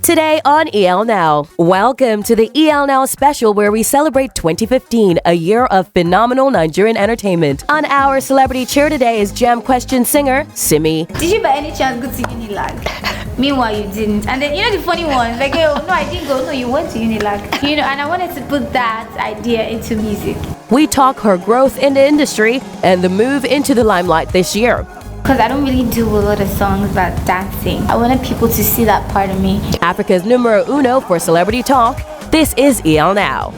Today on EL Now. Welcome to the EL Now special where we celebrate 2015, a year of phenomenal Nigerian entertainment. On our celebrity cheer today is Jam Question singer, Simi. Did you by any chance go to Unilag? Meanwhile, you didn't. And then, you know the funny one? Like, oh, no, I didn't go. No, you went to Unilag. You know, and I wanted to put that idea into music. We talk her growth in the industry and the move into the limelight this year. Because I don't really do a lot of songs about dancing. I wanted people to see that part of me. Africa's numero uno for celebrity talk. This is EL Now.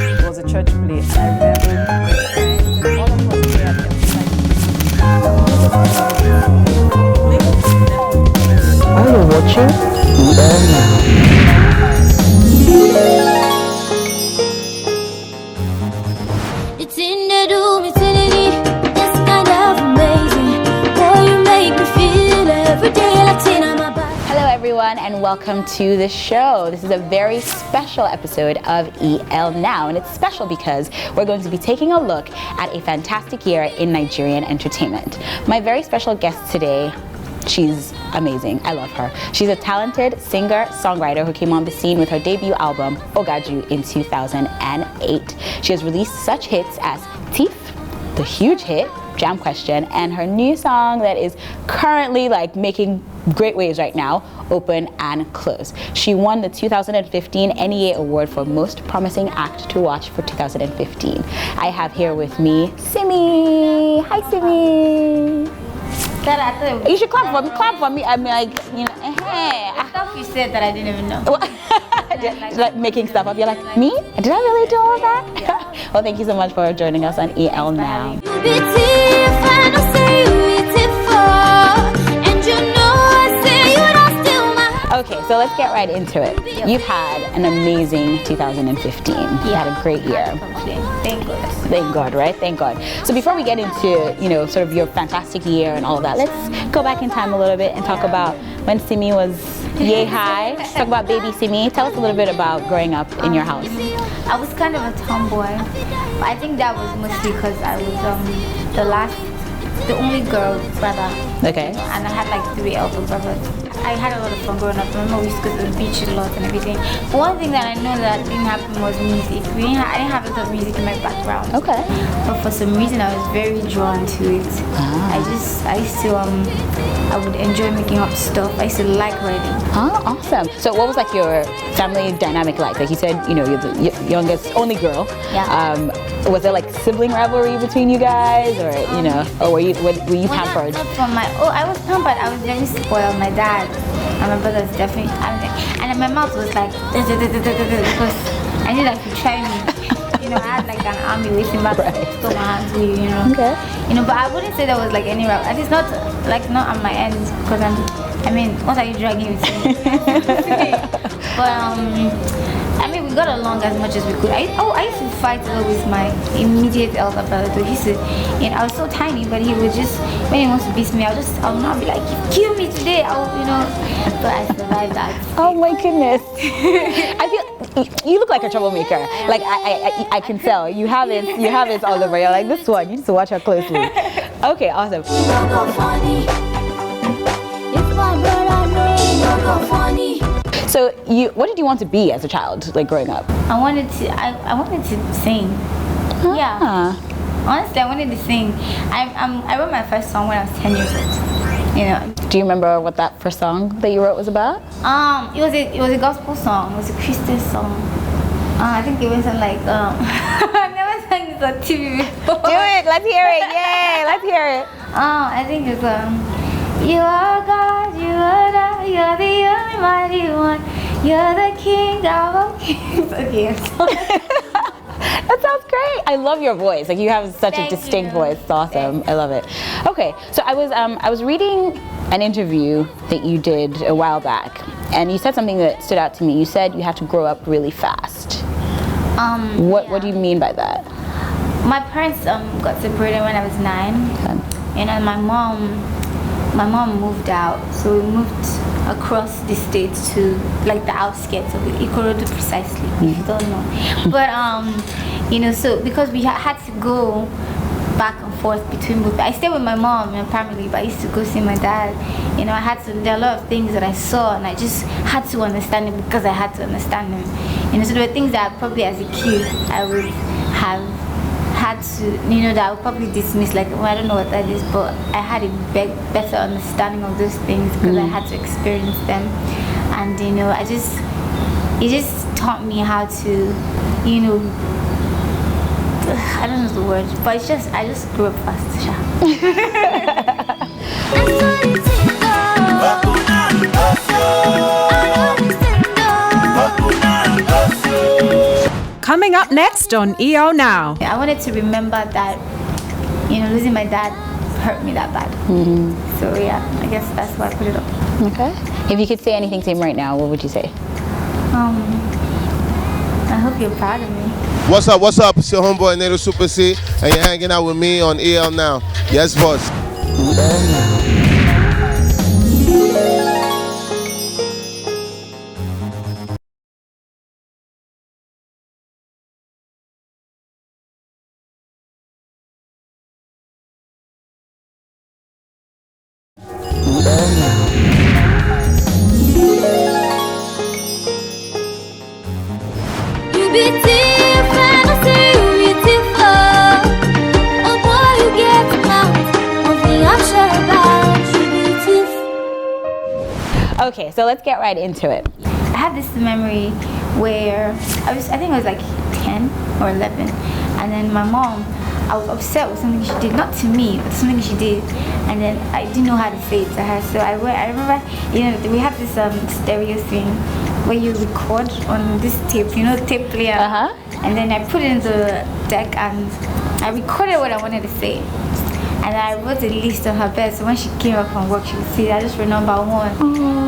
It was a church play. Are you watching EL Now? It's in the room, it's in it. It's kind of amazing. Boy, you make me feel every day like Tinapa. Hello everyone and welcome to the show. This is a very special episode of EL Now, and it's special because we're going to be taking a look at a fantastic year in Nigerian entertainment. My very special guest today, she's amazing. I love her. She's a talented singer-songwriter who came on the scene with her debut album, Ogaju, in 2008. She has released such hits as Teeth, the huge hit, Jam Question, and her new song that is currently making great waves right now, Open and Close. She won the 2015 NEA Award for Most Promising Act to Watch for 2015. I have here with me Simi. Hi, Simi. You should clap for me. Clap for me. I mean, I thought you said that I didn't even know. Like making stuff up. You're like, me? Did I really do all that? Yeah. Well, thank you so much for joining us on EL Now. Okay, so let's get right into it. Yep. You've had an amazing 2015. You had a great year. Thank God. Thank God, right? Thank God. So before we get into, sort of your fantastic year and all of that, let's go back in time a little bit and talk about when Simi was yay high. Let's talk about baby Simi. Tell us a little bit about growing up in your house. I was kind of a tomboy. But I think that was mostly because I was the only girl brother. Okay. And I had like 3 elder brothers. I had a lot of fun growing up. I remember we used to go to the beach a lot and everything. But one thing that I know that didn't happen was music. I didn't have a lot of music in my background. Okay. But for some reason I was very drawn to it. I used to I would enjoy making up stuff. I used to like writing. Oh, awesome. So what was your family dynamic like? Like you said, you're the youngest, only girl. Yeah. Was there sibling rivalry between you guys, or or were you pampered? I was pampered. I was very spoiled. My dad and my brothers definitely. And my mouth was like because I knew that he could try me. I had an army waiting back to throw my hands to you. Okay. But I wouldn't say there was any rivalry. At least not not on my end, because what are you dragging with me? But we got along as much as we could. I used to fight with my immediate elder brother. I was so tiny, but he would just, when he wants to beat me, I'll not be like, kill me today. But I survived that. Oh my goodness. I feel you look like a troublemaker. I can tell. You have it all over. You're like, this one, you need to watch her closely. Okay, awesome. So what did you want to be as a child, growing up? I wanted to sing. Ah. Yeah. Honestly, I wanted to sing. I wrote my first song when I was 10 years old. Do you remember what that first song that you wrote was about? It was a gospel song. It was a Christian song. I think it went on I've never sang this on TV before. Do it. Let's hear it. Yay. Let's hear it. I think it's you are God, you are God, you're the only mighty one, you're the King of all kings. Okay, that sounds great. I love your voice. You have such a distinct voice. It's awesome. I love it. Okay, so I was reading an interview that you did a while back, and you said something that stood out to me. You said you have to grow up really fast. What do you mean by that? My parents got separated when I was 9. Okay. And my mom moved out, so we moved across the state to the outskirts of Ikorodu precisely, if you don't know. But so because we had to go back and forth between both. I stayed with my mom primarily, but I used to go see my dad. You know, there are a lot of things that I saw, and I just had to understand it because I had to understand them. You know, so there were things that probably as a kid I would have had to, you know, that I would probably dismiss, like, well, I don't know what that is, but I had a better understanding of those things because I had to experience them. And, you know, it just taught me how to, you know, I don't know the word, but I just grew up fast. Coming up next on EO Now. I wanted to remember that, you know, losing my dad hurt me that bad. So yeah, I guess that's why I put it up. Okay. If you could say anything to him right now, what would you say? I hope you're proud of me. What's up? What's up? It's your homeboy Nato Super C, and you're hanging out with me on EL Now. Yes, boss. EL Now. You beautiful, I see you beautiful. Oh boy, you get out. One thing I'm sure about you, beautiful. Okay, so let's get right into it. I have this memory where I think I was like 10 or 11, and then my mom, I was upset with something she did, not to me, but something she did, and then I didn't know how to say it to her. So I remember, you know, we have this stereo thing where you record on this tape, you know, tape player, and then I put it in the deck and I recorded what I wanted to say. And I wrote a list on her bed, so when she came up from work, she would see. I just remember one.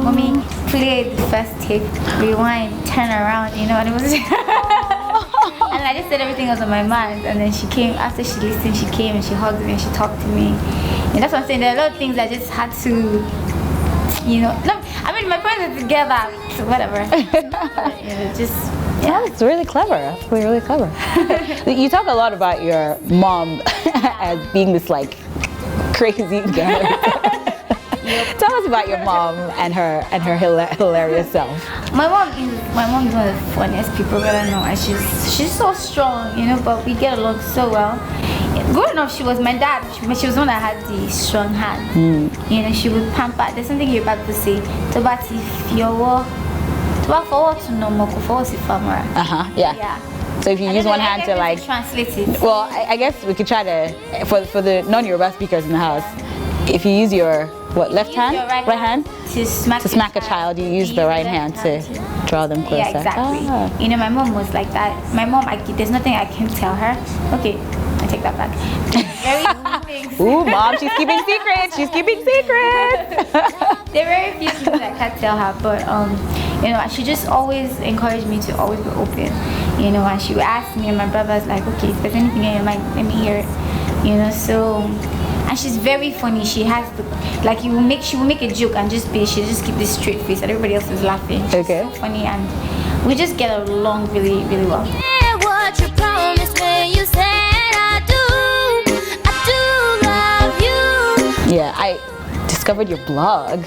Mommy, play the first tape, rewind, turn around, you know, and it was. And I just said everything was on my mind. And then she came, after she listened, she came and she hugged me and she talked to me. And that's what I'm saying. There are a lot of things I just had to, you know. No, I mean, my parents are together, so whatever. You know, just. Yeah, it's really clever. Actually, really clever. You talk a lot about your mom as being this like crazy girl. Tell us about your mom and her hilarious self. My mom is one of the funniest people that I know, and she's so strong, you know. But we get along so well. Growing up, she was my dad. She was the one that had the strong hand. You know, she would pamper. There's something you're about to say. Tobati fiowo. Yeah. So if you use one hand to like translate it. Well, I guess we could try to for the non-Yoruba speakers in the house. If you use your left hand, right hand to smack a child, you use the right hand to draw them closer. Yeah, exactly. You know, my mom was like that. My mom, there's nothing I can tell her. Okay, I take that back. Very things. Ooh, mom, she's keeping secrets. She's keeping secrets. There are very few things I can't tell her, but you know, she just always encouraged me to always be open. You know, and she would ask me and my brothers like, okay, if there's anything in your mind, let me hear it. You know, so. And she's very funny. She has she will make a joke and she'll just keep this straight face and everybody else is laughing. She's so funny, and we just get along really, really well. Yeah, what you promised when you said I do love you. Yeah, I discovered your blog.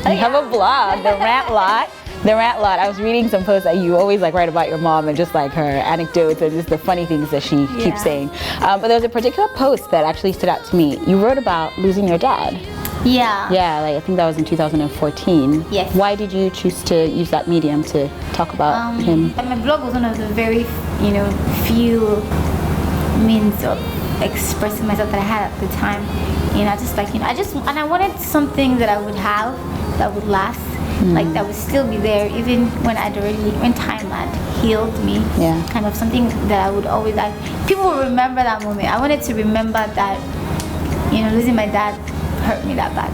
You have a blog, The Rant Lot. The Rant Lot. I was reading some posts that you always like write about your mom and just like her anecdotes and just the funny things that she keeps saying. But there was a particular post that actually stood out to me. You wrote about losing your dad. Yeah. Yeah, like I think that was in 2014. Yes. Why did you choose to use that medium to talk about him? My blog was one of the very, you know, few means of expressing myself that I had at the time. You know, just like, you know, I wanted something that I would have that would last. Like that would still be there even when time had healed me. Yeah. Kind of something that I would always people will remember that moment. I wanted to remember that, you know, losing my dad hurt me that bad.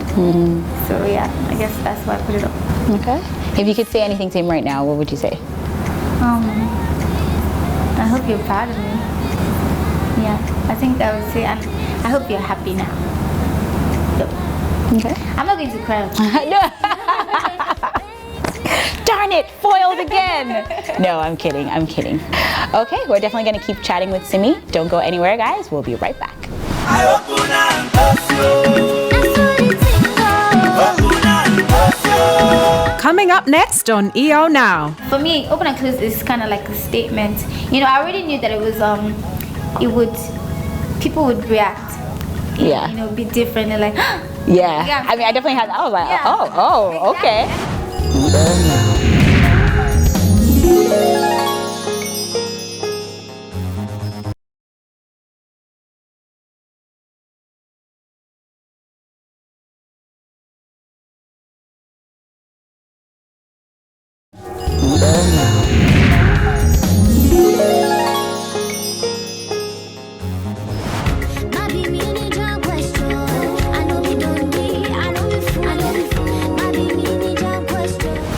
So yeah, I guess that's why I put it up. Okay. If you could say anything to him right now, what would you say? I hope you're proud of me. Yeah, I think I would say I hope you're happy now. Yep. Okay. I'm not going to cry. Darn it, foiled again. No, I'm kidding. Okay, we're definitely going to keep chatting with Simi. Don't go anywhere, guys. We'll be right back. Coming up next on EO Now. For me, open and close is kind of like a statement. You know, I already knew that it was people would react. Yeah. You know, be different. They're like, yeah. I mean, I definitely had that. I was like, oh, okay.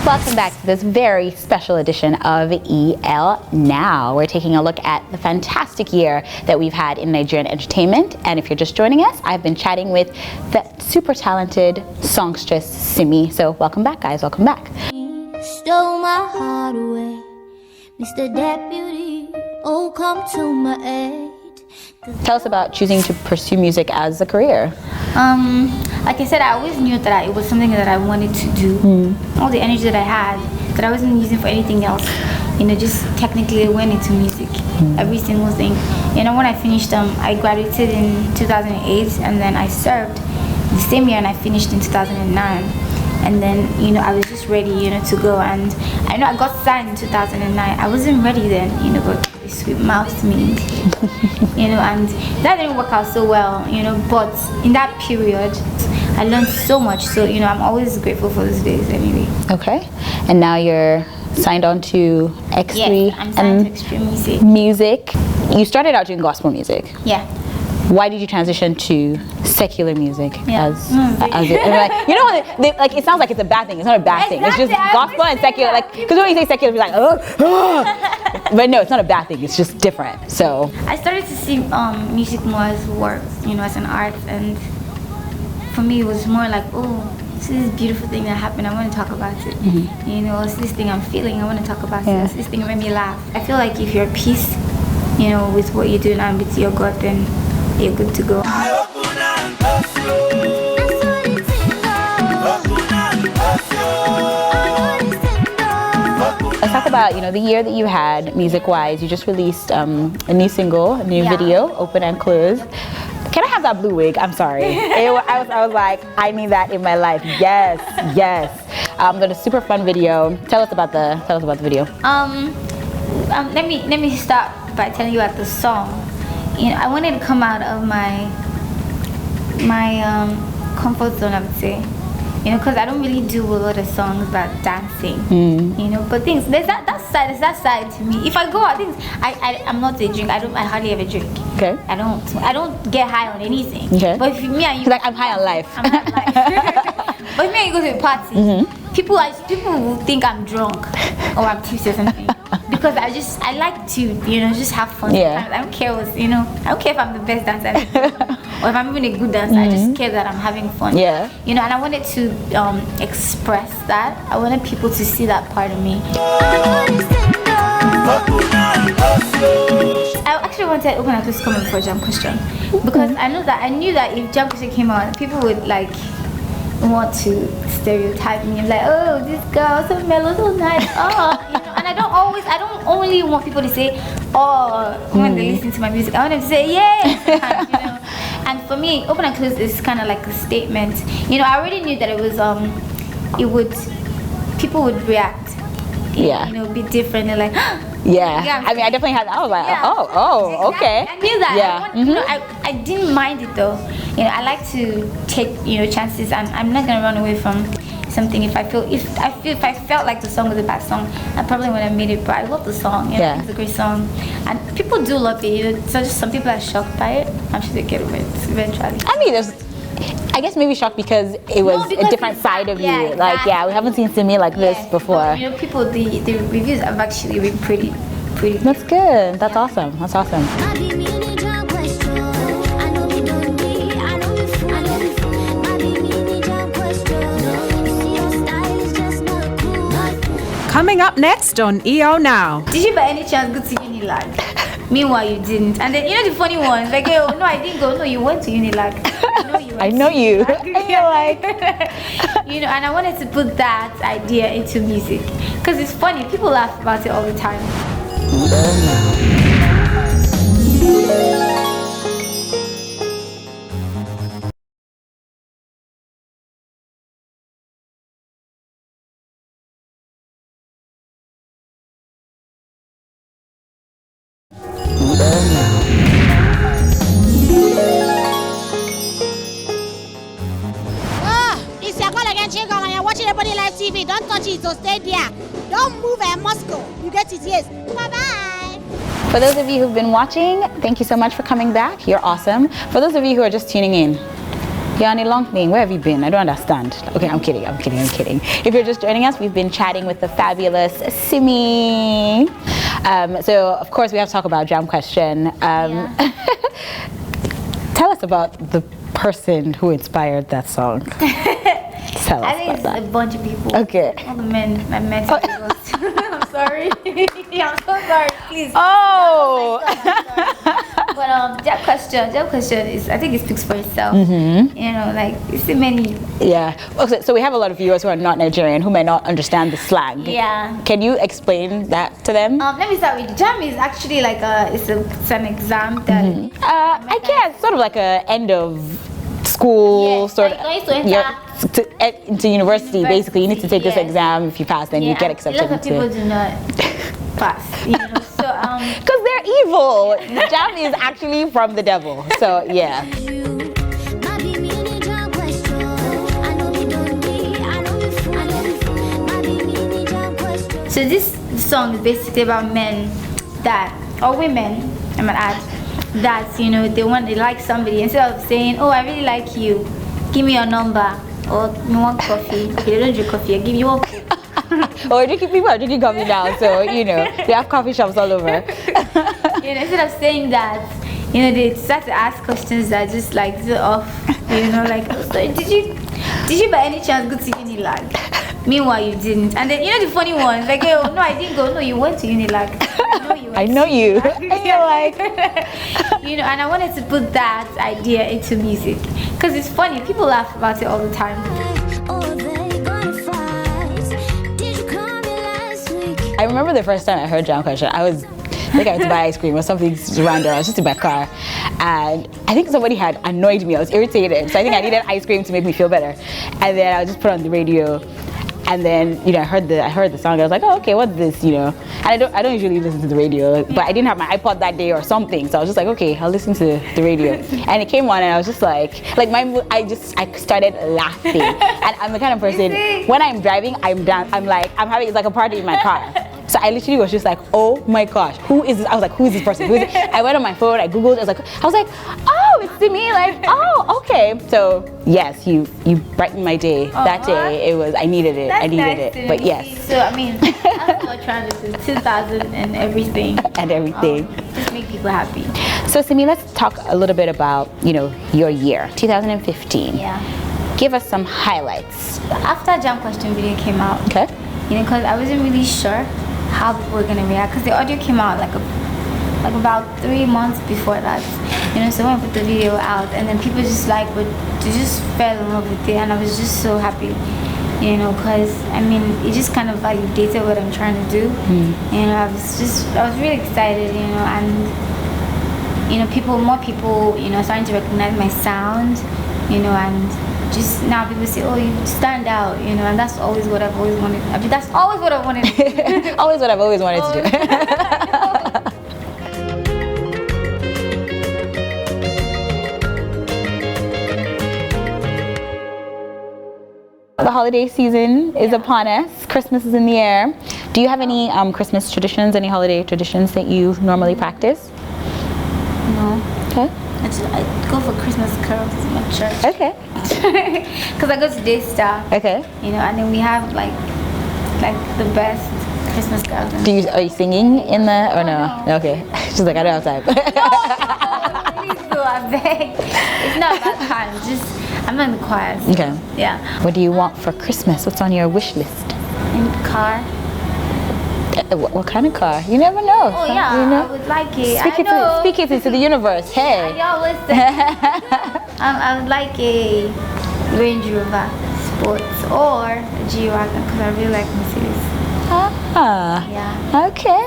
Welcome back to this very special edition of EL Now. We're taking a look at the fantastic year that we've had in Nigerian entertainment. And if you're just joining us, I've been chatting with the super talented songstress Simi. So welcome back, guys. Welcome back. Stole my heart away, Mr. Deputy, oh come to my aid. Tell us about choosing to pursue music as a career. Like I said, I always knew that it was something that I wanted to do. All the energy that I had, that I wasn't using for anything else, you know, just technically went into music. Every single thing. You know, when I finished, I graduated in 2008, and then I served the same year, and I finished in 2009. And then, you know, I was just ready, you know, to go. And I know I got signed in 2009. I wasn't ready then, you know, but they sweet mouthed me, you know, and that didn't work out so well, you know. But in that period, I learned so much. So, you know, I'm always grateful for those days anyway. Okay. And now you're signed on to X3. Yeah, I'm signed to X3 Music. You started out doing gospel music. Yeah. Why did you transition to secular music? Yeah. Like, you know, like it sounds like it's a bad thing. It's not a bad thing. It's just gospel and secular. Like, because when you say secular, you're like, but no, it's not a bad thing. It's just different. So I started to see music more as work, you know, as an art, and for me it was more like, oh, this is this beautiful thing that happened. I want to talk about it. You know, it's this thing I'm feeling. I want to talk about it. It's this thing that made me laugh. I feel like if you're at peace, you know, with what you're doing and with your God, then you're good to go. Let's talk about, you know, the year that you had music-wise. You just released a new single, a new video, Open and Close. Can I have that blue wig? I'm sorry. I was like, I need that in my life. Yes, yes. Got a super fun video. Tell us about the video. Let me start by telling you about the song. You know, I wanted to come out of my comfort zone, I would say. You know, because I don't really do a lot of songs about dancing. You know, but there's that side to me. If I go out, I'm not a drink. I hardly ever drink. Okay. I don't get high on anything. Okay. But if me and you, like, I'm high on life. I'm high on life. But if me and you go to a party, people will think I'm drunk or I'm tipsy or something. Because I like to, you know, just have fun. Yeah. I don't care what, you know, I don't care if I'm the best dancer or if I'm even a good dancer. I just care that I'm having fun. Yeah. You know, and I wanted to express that. I wanted people to see that part of me. I actually wanted Open and Close to come in for a jam question because I knew that if jam question came out, people would like want to stereotype me and like, oh, this girl so mellow, so nice. Oh, you know, and I don't only want people to say, oh, when they listen to my music. I want them to say, yes, you know. And for me, Open and Close is kind of like a statement. You know, I already knew that it was people would react. Yeah. You know, be different. They're like, yeah. I mean, I definitely had that. I was like, oh, okay. I knew that. Yeah. You know, I didn't mind it though. You know, I like to take, you know, chances, and I'm not gonna run away from something if I felt like the song was a bad song, I probably wouldn't have made it. But I love the song. You know, it's a great song, and people do love it. You know, so just some people are shocked by it. I'm sure they get over it eventually. I mean, I guess maybe shocked because it was a different side of you. Exactly. Like, we haven't seen Simi like this before. But, you know, the reviews have actually been pretty. That's good. That's awesome. That's awesome. Coming up next on EO Now. Did you by any chance go to Ebonylife? Meanwhile, you didn't. And then you know the funny ones, like, oh no, I didn't go. No, you went to Unilag. I know you. And you're like, you know, and I wanted to put that idea into music because it's funny. People laugh about it all the time. It's your call again, Chico, and you're watching Ebonylife TV. Don't touch it, so stay there. Don't move, I must go. You get it, yes. Bye-bye. for those of you who've been watching, thank you so much for coming back. You're awesome. For those of you who are just tuning in, Yanni Longning, where have you been? I don't understand. Okay, I'm kidding. If you're just joining us, we've been chatting with the fabulous Simi. So, of course, we have to talk about Jam Question. Tell us about the person who inspired that song. Tell us I think it's about a bunch of people. Okay. All the men I met. I'm sorry. I'm so sorry. Please. Oh. But that question is, I think it speaks for itself. You know, like it's so many. Yeah. Okay, so we have a lot of viewers who are not Nigerian who may not understand the slang. Yeah. Can you explain that to them? Let me start with Jam. Is actually like it's an exam that. I guess sort of like a end of school sort of. Like, going to enter into university, basically. You need to take this exam. If you pass, then you get accepted. A lot of people do not pass. You know, so because they're evil. Jam is actually from the devil. So yeah. So this song is basically about men that, or women, I might add, that they like somebody. Instead of saying, oh, I really like you, give me your number, or you want coffee. Okay, they don't drink coffee, I give you one coffee. Or people are drinking coffee now, so we have coffee shops all over. Instead of saying that, they start to ask questions that just like off. Like, so did you by any chance go to Unilag? Meanwhile, you didn't. And then the funny ones, like, oh no, I didn't go. No, you went to Unilag. I know you. And you're like, and I wanted to put that idea into music because it's funny. People laugh about it all the time. I remember the first time I heard Jam Question, I think I went to buy ice cream or something random. I was just in my car, and I think somebody had annoyed me. I was irritated, so I think I needed ice cream to make me feel better. And then I just put on the radio, and then I heard the song. I was like, oh, okay, what's this? And I don't usually listen to the radio, but I didn't have my iPod that day or something, so I was just like, okay, I'll listen to the radio. And it came on, and I was just I started laughing. And I'm the kind of person, when I'm driving, it's like a party in my car. So I literally was just like, oh my gosh, who is this? I was like, who is this person? Who is it? I went on my phone, I Googled, I was like, oh, it's Simi, oh, okay. So yes, you brightened my day. That day, I needed it. But yes. So I mean, that's what I'm trying to do, 2000 and everything. And everything. Just make people happy. So Simi, let's talk a little bit about, your year, 2015. Yeah. Give us some highlights. After Jam Question video came out, okay. Because I wasn't really sure how people were gonna react, because the audio came out like about 3 months before that. So when I put the video out, and then people just they just fell in love with it, and I was just so happy. Because it just kind of validated what I'm trying to do. I was really excited. And more people starting to recognize my sound. And just now people say, oh, you stand out, and that's always what I've always wanted. That's always what I wanted to do. Always what I've always wanted to do. The holiday season is upon us. Christmas is in the air. Do you have any Christmas traditions, any holiday traditions that you normally practice? No. Okay. I go for Christmas carols in my church. Okay. Because I go to Daystar. Okay. And then we have like the best Christmas carols. Are you singing in the or no? Okay. She's like, I don't have time. No, please do, I beg. It's not about time. I'm in the choir. So, okay. Yeah. What do you want for Christmas? What's on your wish list? In the car. What kind of car? You never know. Oh yeah, you know? I would like it. Speak it into the universe. Hey. Y'all listen. I would like a Range Rover Sports or a G-Wagon because I really like Mercedes. Yeah. Okay.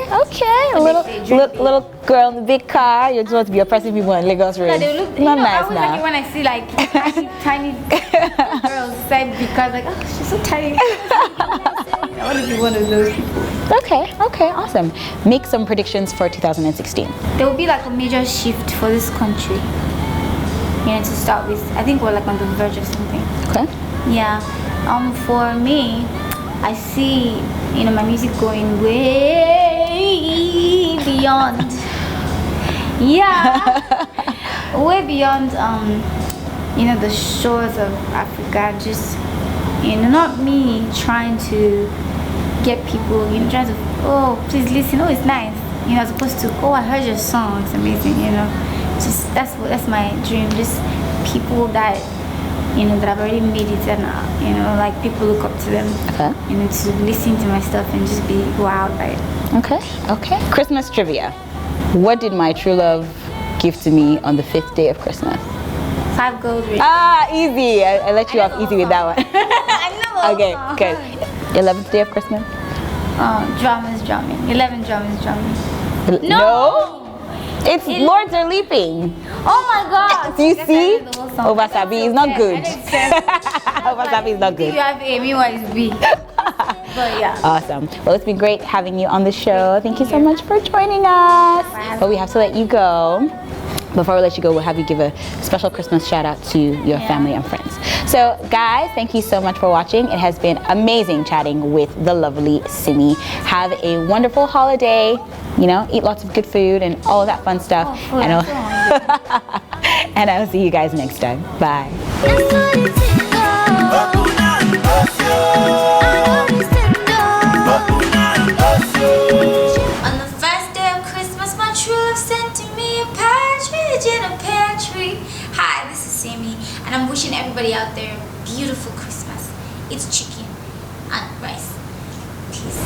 A little girl in the big car. You just want to be oppressing people in Lagos Road. No, they look, Not nice I always now. like it when I see like tiny girls inside because like, oh, she's so tiny. I want to be one of those people. Okay, awesome. Make some predictions for 2016. There will be like a major shift for this country. You know, to start with. I think we're like on the verge of something. Okay. Yeah. For me, I see, you know, my music going way beyond. Yeah. Way beyond you know, the shores of Africa. Just, you know, not me trying to get people, you know, trying to, oh, please listen, oh, it's nice, you know, as opposed to, oh, I heard your song, it's amazing, you know. Just that's my dream. Just people that, you know, that have already made it, and you know, like people look up to them. Okay. You know, to listen to my stuff and just be wowed by it. Okay. Christmas trivia. What did my true love give to me on the 5th day of Christmas? 5 gold rings. Easy. I let you off easy with that one. I know. Okay, good. 11th day of Christmas? Drummers drumming. 11 drummers drumming. No. It's Lords Are Leaping. Oh my God. Do you see? Obasabi is not good. Obasabi is not good. You have A, meanwhile it's B. But yeah. Awesome. Well, it's been great having you on the show. Thank you so much for joining us. But we have to let you go. Before we let you go, we'll have you give a special Christmas shout out to your family and friends. So guys, thank you so much for watching. It has been amazing chatting with the lovely Simi. Have a wonderful holiday. You know, eat lots of good food and all of that fun stuff. And I'll see you guys next time. Bye. On the first day of Christmas, my true love sent to me a partridge in a pear tree. Hi, this is Simi, and I'm wishing everybody out there a beautiful Christmas. It's chicken and rice. Peace.